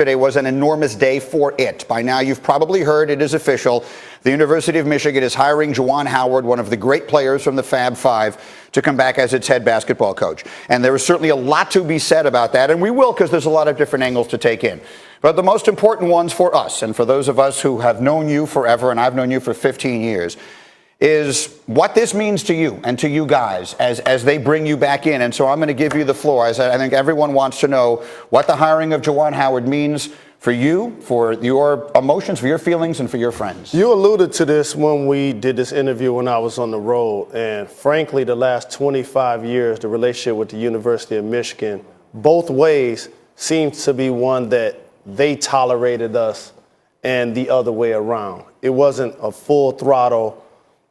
Today was an enormous day for it. By now, you've probably heard it is official. The University of Michigan is hiring Juwan Howard, one of the great players from the Fab Five, to come back as its head basketball coach. And there is certainly a lot to be said about that, and we will, because there's a lot of different angles to take in. But the most important ones for us, and for those of us who have known you forever, and I've known you for 15 years, is what this means to you and to you guys as they bring you back in. And so I'm going to give you the floor. As I think everyone wants to know what the hiring of Juwan Howard means for you, for your emotions, for your feelings, and for your friends. You alluded to this when we did this interview when I was on the road. And frankly, the last 25 years, the relationship with the University of Michigan, both ways, seems to be one that they tolerated us and the other way around. It wasn't a full throttle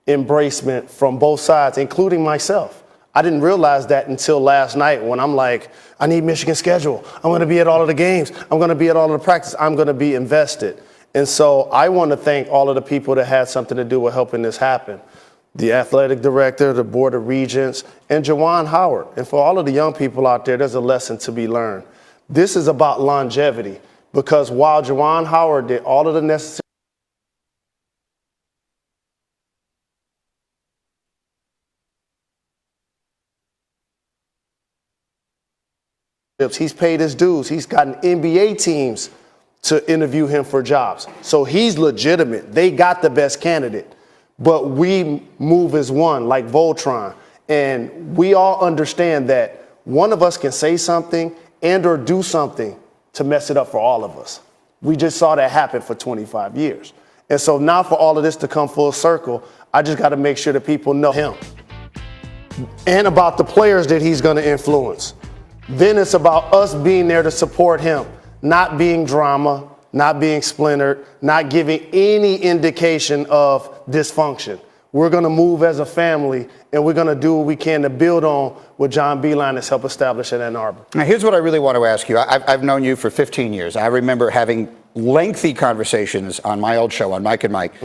embracement from both sides, including myself. I didn't realize that until last night when I'm like, I need Michigan's schedule. I'm going to be at all of the games. I'm going to be at all of the practice. I'm going to be invested. And so I want to thank all of the people that had something to do with helping this happen. The athletic director, the board of regents, and Juwan Howard. And for all of the young people out there, there's a lesson to be learned. This is about longevity, because while Juwan Howard did all of the necessary, he's paid his dues. He's gotten NBA teams to interview him for jobs. So he's legitimate. They got the best candidate. But we move as one, like Voltron. And we all understand that one of us can say something and or do something to mess it up for all of us. We just saw that happen for 25 years. And so now for all of this to come full circle, I just got to make sure that people know him and about the players that he's going to influence. Then it's about us being there to support him, not being drama, not being splintered, not giving any indication of dysfunction. We're going to move as a family, and we're going to do what we can to build on what John Beilein has helped establish in Ann Arbor. Now, here's what I really want to ask you. I've known you for 15 years. I remember having lengthy conversations on my old show, on Mike and Mike,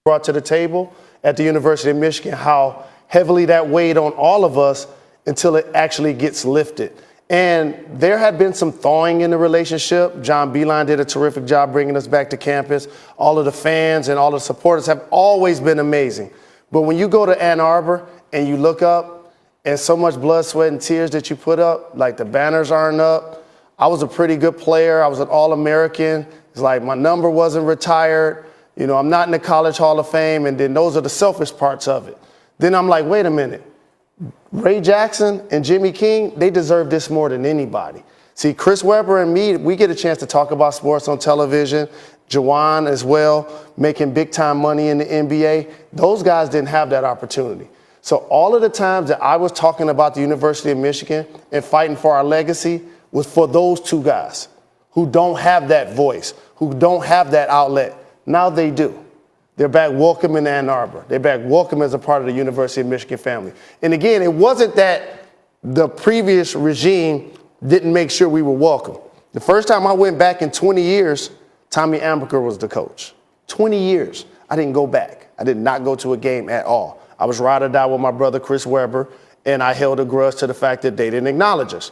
brought to the table at the University of Michigan, how heavily that weighed on all of us until it actually gets lifted. And there had been some thawing in the relationship. John Beilein did a terrific job bringing us back to campus. All of the fans and all the supporters have always been amazing. But when you go to Ann Arbor and you look up and so much blood, sweat, and tears that you put up, like the banners aren't up. I was a pretty good player. I was an All-American. It's like my number wasn't retired. You know, I'm not in the College Hall of Fame, and then those are the selfish parts of it. Then I'm like, wait a minute. Ray Jackson and Jimmy King, they deserve this more than anybody. See, Chris Webber and me, we get a chance to talk about sports on television. Juwan as well, making big-time money in the NBA. Those guys didn't have that opportunity. So all of the times that I was talking about the University of Michigan and fighting for our legacy was for those two guys who don't have that voice, who don't have that outlet. Now they do. They're back welcome in Ann Arbor. They're back welcome as a part of the University of Michigan family. And again, it wasn't that the previous regime didn't make sure we were welcome. The first time I went back in 20 years, Tommy Amaker was the coach. 20 years. I didn't go back. I did not go to a game at all. I was ride or die with my brother, Chris Webber, and I held a grudge to the fact that they didn't acknowledge us.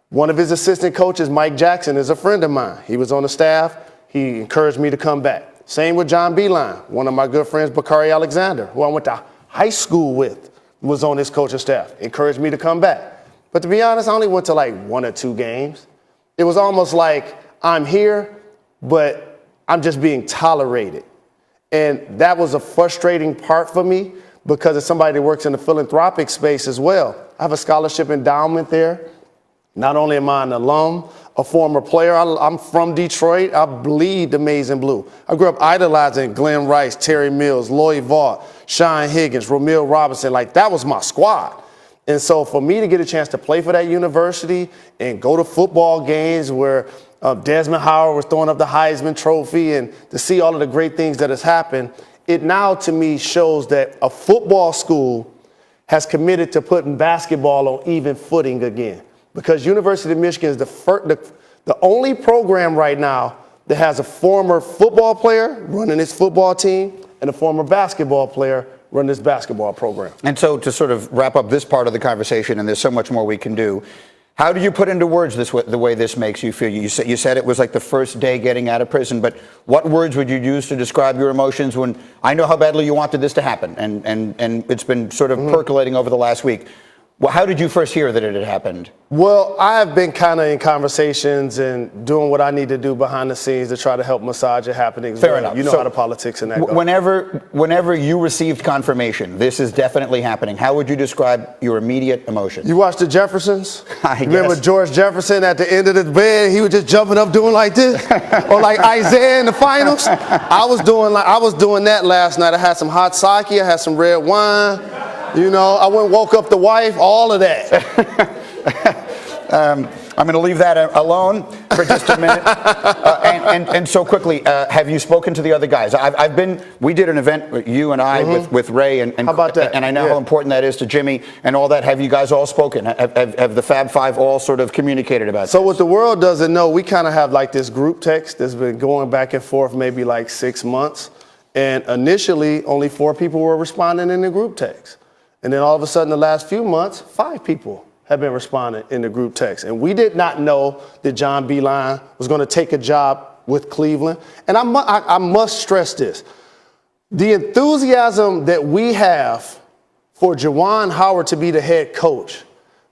One of his assistant coaches, Mike Jackson, is a friend of mine. He was on the staff. He encouraged me to come back. Same with John Beilein. One of my good friends, Bakari Alexander, who I went to high school with, was on his coaching staff. Encouraged me to come back. But to be honest, I only went to like 1 or 2 games. It was almost like I'm here, but I'm just being tolerated. And that was a frustrating part for me because as somebody that works in the philanthropic space as well, I have a scholarship endowment there. Not only am I an alum, a former player, I'm from Detroit. I bleed amazing blue. I grew up idolizing Glenn Rice, Terry Mills, Lloyd Vaught, Sean Higgins, Ramil Robinson. Like, that was my squad. And so for me to get a chance to play for that university and go to football games where Desmond Howard was throwing up the Heisman Trophy and to see all of the great things that has happened, it now to me shows that a football school has committed to putting basketball on even footing again. Because University of Michigan is the only program right now that has a former football player running its football team and a former basketball player running this basketball program. And so to sort of wrap up this part of the conversation, and there's so much more we can do, how do you put into words the way this makes you feel? You said it was like the first day getting out of prison, but what words would you use to describe your emotions when I know how badly you wanted this to happen, and it's been sort of percolating over the last week? Well, how did you first hear that it had happened? Well, I have been kind of in conversations and doing what I need to do behind the scenes to try to help massage it happening. Fair enough. You know how the politics in that goes. Whenever you received confirmation, this is definitely happening, how would you describe your immediate emotion? You watched the Jeffersons? I Remember guess. George Jefferson at the end of the bed, he was just jumping up doing like this? Or like Isaiah in the finals? I was doing that last night. I had some hot sake, I had some red wine. You know, I went and woke up the wife, all of that. I'm going to leave that alone for just a minute. And so quickly, have you spoken to the other guys? We did an event, you and I, with Ray. And how about that? And I know how important that is to Jimmy and all that. Have you guys all spoken? Have the Fab Five all sort of communicated about this? So what the world doesn't know, we kind of have like this group text that's been going back and forth maybe like 6 months. And initially, only 4 people were responding in the group text. And then all of a sudden, the last few months, 5 people have been responding in the group text. And we did not know that John Beilein was going to take a job with Cleveland. And I must stress this. The enthusiasm that we have for Juwan Howard to be the head coach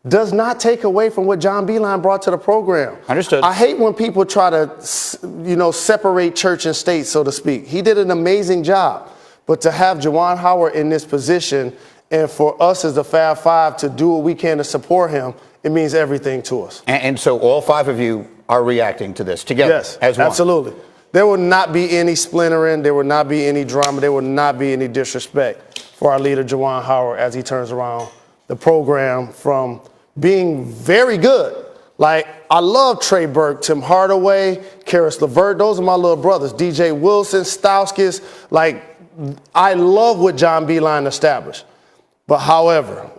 does not take away from what John Beilein brought to the program. Understood. I hate when people try to, separate church and state, so to speak. He did an amazing job. But to have Juwan Howard in this position and for us as the Fab Five to do what we can to support him, it means everything to us. And so all 5 of you are reacting to this together Yes, as one. absolutely. There will not be any splintering. There will not be any drama. There will not be any disrespect for our leader, Juwan Howard, as he turns around the program from being very good. Like, I love Trey Burke, Tim Hardaway, Karis LeVert. Those are my little brothers. DJ Wilson, Stauskas. Like, I love what John Beilein established. But however,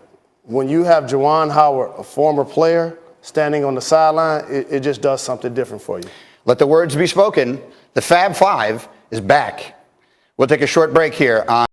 when you have Juwan Howard, a former player, standing on the sideline, it just does something different for you. Let the words be spoken. The Fab Five is back. We'll take a short break here on